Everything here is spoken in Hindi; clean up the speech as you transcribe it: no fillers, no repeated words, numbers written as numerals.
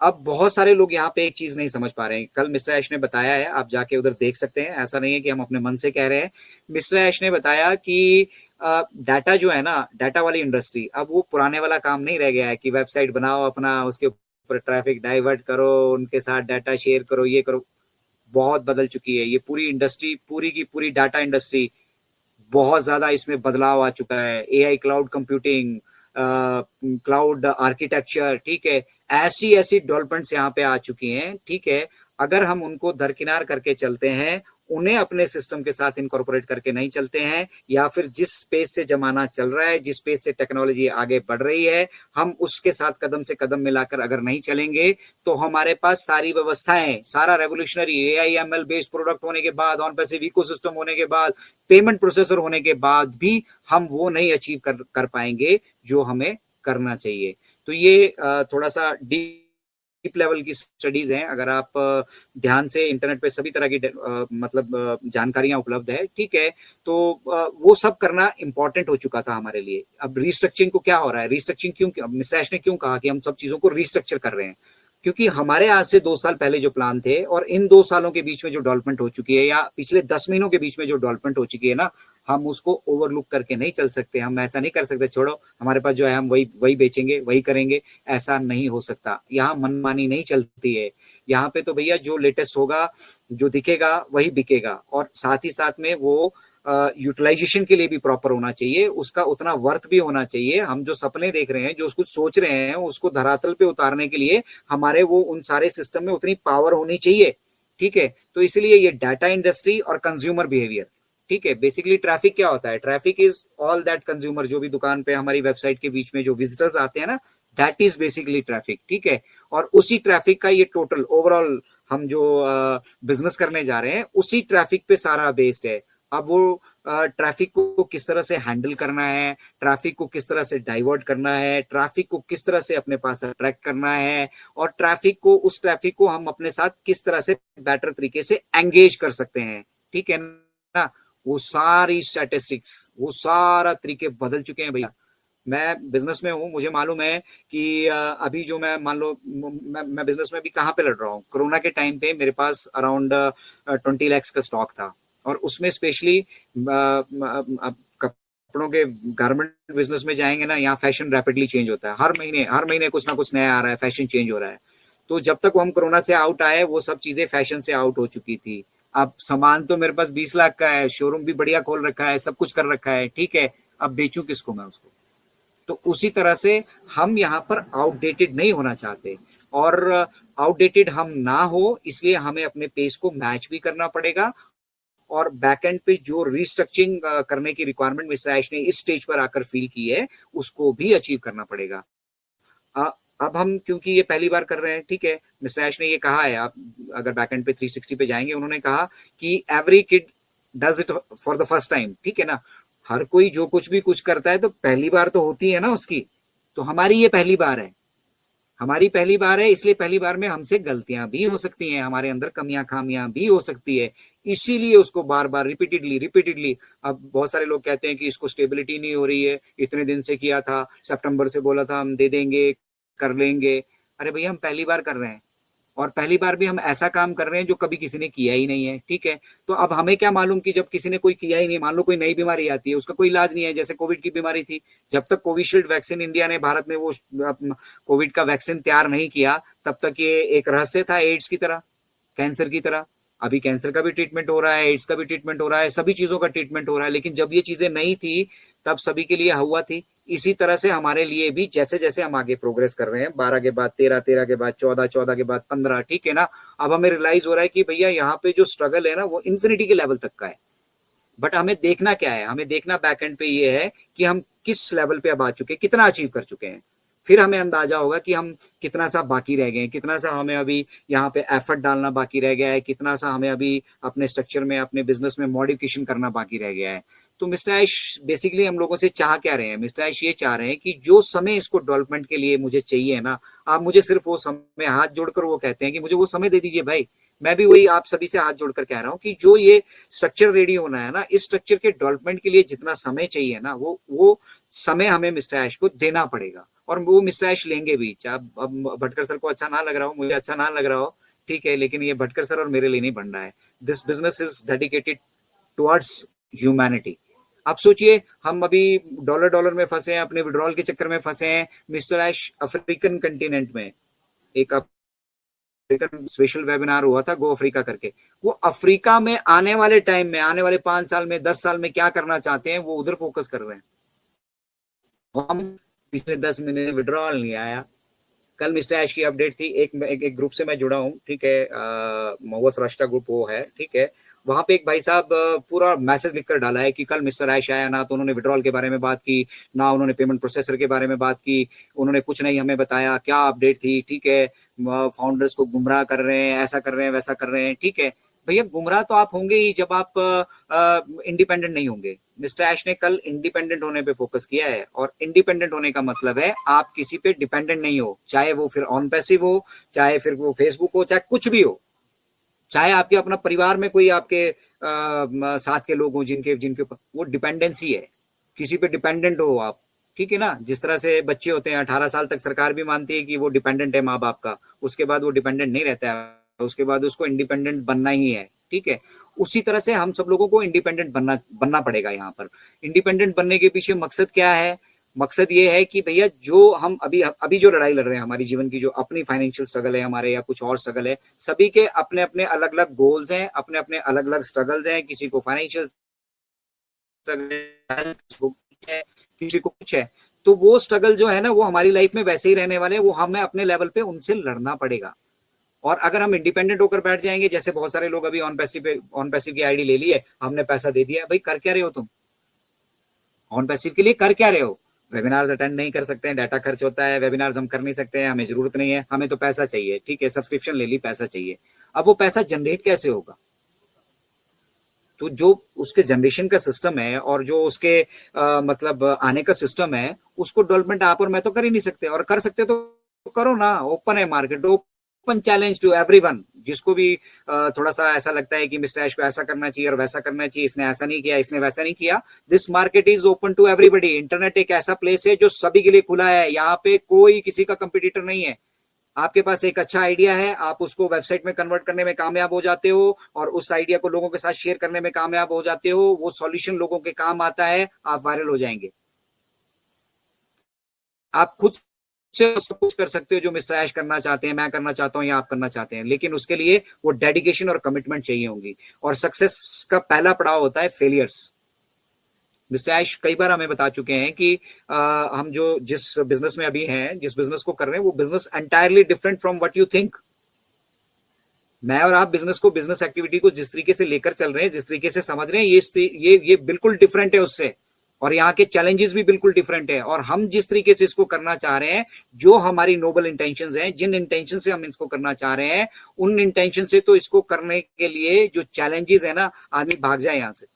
अब बहुत सारे लोग यहाँ पे एक चीज नहीं समझ पा रहे हैं। कल मिस्टर ऐश ने बताया है, आप जाके उधर देख सकते हैं, ऐसा नहीं है कि हम अपने मन से कह रहे हैं। मिस्टर ऐश ने बताया कि डाटा जो है ना, डाटा वाली इंडस्ट्री, अब वो पुराने वाला काम नहीं रह गया है कि वेबसाइट बनाओ अपना, उसके ऊपर ट्रैफिक डाइवर्ट करो, उनके साथ डाटा शेयर करो, ये करो। बहुत बदल चुकी है ये पूरी इंडस्ट्री, पूरी की पूरी डाटा इंडस्ट्री। बहुत ज्यादा इसमें बदलाव आ चुका है। AI, cloud computing, cloud architecture, ठीक है, ऐसी ऐसी डेवलपमेंट्स यहाँ पे आ चुकी हैं, ठीक है। अगर हम उनको दरकिनार करके चलते हैं, उन्हें अपने सिस्टम के साथ इनकॉर्पोरेट करके नहीं चलते हैं, या फिर जिस स्पेस से जमाना चल रहा है, जिस स्पेस से टेक्नोलॉजी आगे बढ़ रही है, हम उसके साथ कदम से कदम मिलाकर अगर नहीं चलेंगे, तो हमारे पास सारी व्यवस्थाएं, सारा रेवोल्यूशनरी एआईएमएल बेस्ड प्रोडक्ट होने के बाद, ऑन पैसिव इकोसिस्टम होने के बाद, पेमेंट प्रोसेसर होने के बाद भी हम वो नहीं अचीव कर पाएंगे जो हमें करना चाहिए। तो ये थोड़ा सा डीप लेवल की स्टडीज हैं। अगर आप ध्यान से, इंटरनेट पे सभी तरह की मतलब जानकारियां उपलब्ध है, ठीक है। तो वो सब करना इंपॉर्टेंट हो चुका था हमारे लिए। अब रिस्ट्रक्चरिंग को क्या हो रहा है, रिस्ट्रक्चरिंग क्यों, मिस्टर ऐश ने क्यों कहा कि हम सब चीजों को रिस्ट्रक्चर कर रहे हैं? क्योंकि हमारे आज से 2 साल पहले जो प्लान थे, और इन 2 सालों के बीच में जो डेवलपमेंट हो चुकी है, या पिछले 10 महीनों के बीच में जो डेवलपमेंट हो चुकी है ना, हम उसको ओवरलुक करके नहीं चल सकते। हम ऐसा नहीं कर सकते, छोड़ो हमारे पास जो है हम वही वही बेचेंगे, वही करेंगे। ऐसा नहीं हो सकता। यहाँ मनमानी नहीं चलती है। यहाँ पे तो भैया जो लेटेस्ट होगा, जो दिखेगा वही बिकेगा, और साथ ही साथ में वो यूटिलाइजेशन के लिए भी प्रॉपर होना चाहिए, उसका उतना वर्थ भी होना चाहिए। हम जो सपने देख रहे हैं, जो कुछ सोच रहे हैं, उसको धरातल पे उतारने के लिए हमारे वो उन सारे सिस्टम में उतनी पावर होनी चाहिए, ठीक है। तो इसलिए ये डाटा इंडस्ट्री और कंज्यूमर बिहेवियर, ठीक है। बेसिकली ट्रैफिक क्या होता है? Traffic is all that consumer, जो भी दुकान पे हमारी वेबसाइट के बीच में जो विजिटर्स आते हैं ना, दैट इज बेसिकली ट्रैफिक, ठीक है। और उसी ट्रैफिक का ये टोटल ओवरऑल हम जो बिजनेस करने जा रहे हैं, उसी ट्रैफिक पे सारा बेस्ड है। अब वो ट्रैफिक को किस तरह से हैंडल करना है, ट्रैफिक को किस तरह से डाइवर्ट करना है, ट्रैफिक को किस तरह से अपने पास अट्रैक्ट करना है, और उस ट्रैफिक को हम अपने साथ किस तरह से बेटर तरीके से एंगेज कर सकते हैं, ठीक है ना। वो सारी स्टैटिस्टिक्स, वो सारा तरीके बदल चुके हैं भैया। मैं बिजनेस में हूँ, मुझे मालूम है कि अभी जो मैं, मान लो मैं बिजनेस में भी कहाँ पे लड़ रहा हूँ। कोरोना के टाइम पे मेरे पास अराउंड 20 lakhs का स्टॉक था, और उसमें स्पेशली कपड़ों के गारमेंट बिजनेस में जाएंगे ना, यहाँ फैशन रैपिडली चेंज होता है। हर महीने कुछ ना कुछ नया आ रहा है, फैशन चेंज हो रहा है। तो जब तक हम कोरोना से आउट आए, वो सब चीजें फैशन से आउट हो चुकी थी। अब सामान तो मेरे पास 20 लाख का है, शोरूम भी बढ़िया खोल रखा है, सब कुछ कर रखा है, ठीक है। अब बेचूं किसको मैं उसको? तो उसी तरह से हम यहाँ पर आउटडेटेड नहीं होना चाहते, और आउटडेटेड हम ना हो, इसलिए हमें अपने पेस को मैच भी करना पड़ेगा। और बैकएंड पे जो रिस्ट्रक्चरिंग करने की रिक्वायरमेंट मिस्टर ऐश ने इस स्टेज पर आकर फील की है, उसको भी अचीव करना पड़ेगा। अब हम क्योंकि ये पहली बार कर रहे हैं, ठीक है, मिस्टर ऐश ने ये कहा है, आप अगर बैकएंड पे 360 पे जाएंगे, उन्होंने कहा कि every kid does it for the first time, ठीक है ना। हर कोई जो कुछ भी कुछ करता है तो पहली बार तो होती है ना उसकी। तो हमारी ये पहली बार है, हमारी पहली बार है, इसलिए पहली बार में हमसे गलतियां भी हो सकती हैं, हमारे अंदर कमियां खामियां भी हो सकती है। इसीलिए उसको बार बार रिपीटेडली रिपीटेडली, अब बहुत सारे लोग कहते हैं कि इसको स्टेबिलिटी नहीं हो रही है, इतने दिन से किया था, सितंबर से बोला था हम दे देंगे, कर लेंगे। अरे भैया, हम पहली बार कर रहे हैं, और पहली बार भी हम ऐसा काम कर रहे हैं जो कभी किसी ने किया ही नहीं है, ठीक है। तो अब हमें क्या मालूम कि जब किसी ने कोई किया ही नहीं, मान लो कोई नई बीमारी आती है, उसका कोई इलाज नहीं है, जैसे कोविड की बीमारी थी, जब तक कोविशील्ड वैक्सीन इंडिया ने, भारत ने वो कोविड का वैक्सीन तैयार नहीं किया, तब तक ये एक रहस्य था, एड्स की तरह, कैंसर की तरह। अभी कैंसर का भी ट्रीटमेंट हो रहा है, एड्स का भी ट्रीटमेंट हो रहा है, सभी चीजों का ट्रीटमेंट हो रहा है, लेकिन जब ये चीजें नहीं थी, तब सभी के लिए हुआ थी। इसी तरह से हमारे लिए भी, जैसे जैसे हम आगे प्रोग्रेस कर रहे हैं, 12 के बाद 13, 13 के बाद 14, 14 के बाद 15, ठीक है ना। अब हमें रियलाइज हो रहा है कि भैया यहाँ पे जो स्ट्रगल है ना, वो इन्फिनिटी के लेवल तक का है। बट हमें देखना क्या है, हमें देखना बैकएंड पे ये है कि हम किस लेवल पे अब आ चुके हैं, कितना अचीव कर चुके हैं। फिर हमें अंदाजा होगा कि हम कितना सा बाकी रह गए हैं, कितना सा हमें अभी यहाँ पे एफर्ट डालना बाकी रह गया है, कितना सा हमें अभी अपने स्ट्रक्चर में, अपने बिजनेस में मॉडिफिकेशन करना बाकी रह गया है। तो मिस्टर ऐश बेसिकली हम लोगों से चाह क्या रहे हैं? मिस्टर ऐश ये चाह रहे हैं कि जो समय इसको डेवलपमेंट के लिए मुझे चाहिए ना, आप मुझे सिर्फ वो समय, हाथ जोड़कर वो कहते हैं कि मुझे वो समय दे दीजिए भाई। मैं भी वही आप सभी से हाथ जोड़कर कह रहा हूँ कि जो ये स्ट्रक्चर रेडी होना है ना, इस स्ट्रक्चर के डेवलपमेंट के लिए जितना समय चाहिए ना, वो समय हमें मिस्टर ऐश को देना पड़ेगा। और वो मिस्टर ऐश लेंगे भी, चाहे अब भटकर सर को अच्छा ना लग रहा हो, मुझे अच्छा ना लग रहा हो, ठीक है, लेकिन ये भटकर सर और मेरे लिए नहीं बन रहा है। This business is dedicated towards humanity. आप सोचिए, हम अभी डॉलर डॉलर में फंसे हैं, अपने विड्रॉल के चक्कर में फंसे हैं। मिस्टर ऐश अफ्रीकन कंटिनेंट में एक अफ्रीकन स्पेशल वेबिनार हुआ था, गो अफ्रीका करके, वो अफ्रीका में आने वाले टाइम में, आने वाले 5 साल में, 10 साल में क्या करना चाहते हैं, वो उधर फोकस कर रहे हैं। हम पिछले 10 महीने विड्रॉल नहीं आया। कल मिस्टर ऐश की अपडेट थी, एक ग्रुप से मैं जुड़ा हूँ, ठीक है, महुआ सौराष्ट्र ग्रुप वो है, ठीक है, वहां पे एक भाई साहब पूरा मैसेज लिखकर डाला है कि कल मिस्टर ऐश आया ना, तो उन्होंने विड्रॉल के बारे में बात की ना, उन्होंने पेमेंट प्रोसेसर के बारे में बात की, उन्होंने कुछ नहीं हमें बताया क्या अपडेट थी, ठीक है, फाउंडर्स को गुमराह कर रहे हैं, ऐसा कर रहे हैं, वैसा कर रहे हैं, ठीक है। भैया गुमराह तो आप होंगे ही जब आप इंडिपेंडेंट नहीं होंगे। मिस्टर ऐश ने कल इंडिपेंडेंट होने पे फोकस किया है, और इंडिपेंडेंट होने का मतलब है आप किसी पे डिपेंडेंट नहीं हो, चाहे वो फिर ऑन पैसिव हो, चाहे फिर वो फेसबुक हो, चाहे कुछ भी हो, चाहे आपके अपना परिवार में कोई आपके साथ के लोग हो जिनके जिनके वो डिपेंडेंसी है, किसी पे डिपेंडेंट हो आप, ठीक है ना। जिस तरह से बच्चे होते हैं 18 साल तक सरकार भी मानती है कि वो डिपेंडेंट है माँ बाप का, उसके बाद वो डिपेंडेंट नहीं रहता है, उसके बाद उसको इंडिपेंडेंट बनना ही है, ठीक है। उसी तरह से हम सब लोगों को इंडिपेंडेंट बनना पड़ेगा। यहाँ पर इंडिपेंडेंट बनने के पीछे मकसद क्या है? मकसद ये है कि भैया जो हम अभी अभी जो लड़ाई लड़ रहे हैं, हमारी जीवन की जो अपनी फाइनेंशियल स्ट्रगल है हमारे, या कुछ और स्ट्रगल है, सभी के अपने अपने अलग अलग गोल्स हैं, अपने अपने अलग अलग स्ट्रगल्स हैं। किसी को फाइनेंशियल स्ट्रगल है, किसी को कुछ है, तो वो स्ट्रगल जो है ना, वो हमारी लाइफ में वैसे ही रहने वाले, वो हमें अपने लेवल पे उनसे लड़ना पड़ेगा। और अगर हम इंडिपेंडेंट होकर बैठ जाएंगे, जैसे बहुत सारे लोग अभी ऑन पैसिव की आईडी ले ली है, हमने पैसा दे दिया, भाई कर क्या रहे हो तुम? ऑन पैसिव के लिए कर क्या रहे हो? वेबिनार्स अटेंड नहीं कर सकते हैं, डाटा खर्च होता है, वेबिनार्स हम कर नहीं सकते हैं, हमें जरूरत नहीं है, हमें तो पैसा चाहिए, ठीक है, सब्सक्रिप्शन ले ली, पैसा चाहिए। अब वो पैसा जनरेट कैसे होगा? तो जो उसके जनरेशन का सिस्टम है और जो उसके मतलब आने का सिस्टम है, उसको डेवलपमेंट आप और मैं तो कर ही नहीं सकते। और कर सकते तो करो ना, ओपन है market, open challenge to everyone. जिसको भी थोड़ा सा ऐसा लगता है कि मिस्टर ऐश को ऐसा करना चाहिए और वैसा करना चाहिए, इसने ऐसा नहीं किया, इसने वैसा नहीं किया, this market is open to everybody. Internet एक ऐसा प्लेस है जो सभी के लिए खुला है, यहाँ पे कोई किसी का कंपटीटर नहीं है। आपके पास एक अच्छा आइडिया है, आप उसको वेबसाइट में कन्वर्ट करने में कामयाब हो जाते हो, और उस आइडिया को लोगों के साथ शेयर करने में कामयाब हो जाते हो, वो सॉल्यूशन लोगों के काम आता है, आप वायरल हो जाएंगे। आप खुद से सब कुछ कर सकते हो जो मिस्टर ऐश करना चाहते हैं, मैं करना चाहता हूं, या आप करना चाहते हैं, लेकिन उसके लिए वो डेडिकेशन और कमिटमेंट चाहिए होंगी। और सक्सेस का पहला पड़ाव होता है फेलियर्स। मिस्टर ऐश कई बार हमें बता चुके हैं कि हम जो जिस बिजनेस में अभी हैं, जिस बिजनेस को कर रहे हैं, वो business entirely different from what you think. मैं और आप बिजनेस को, बिजनेस एक्टिविटी को जिस तरीके से लेकर चल रहे हैं, जिस तरीके से समझ रहे हैं, ये बिल्कुल डिफरेंट है उससे। और यहाँ के चैलेंजेस भी बिल्कुल डिफरेंट है। और हम जिस तरीके से इसको करना चाह रहे हैं, जो हमारी नोबल इंटेंशंस हैं, जिन इंटेंशन से हम इसको करना चाह रहे हैं, उन इंटेंशन से तो इसको करने के लिए जो चैलेंजेस है ना, आदमी भाग जाए यहाँ से।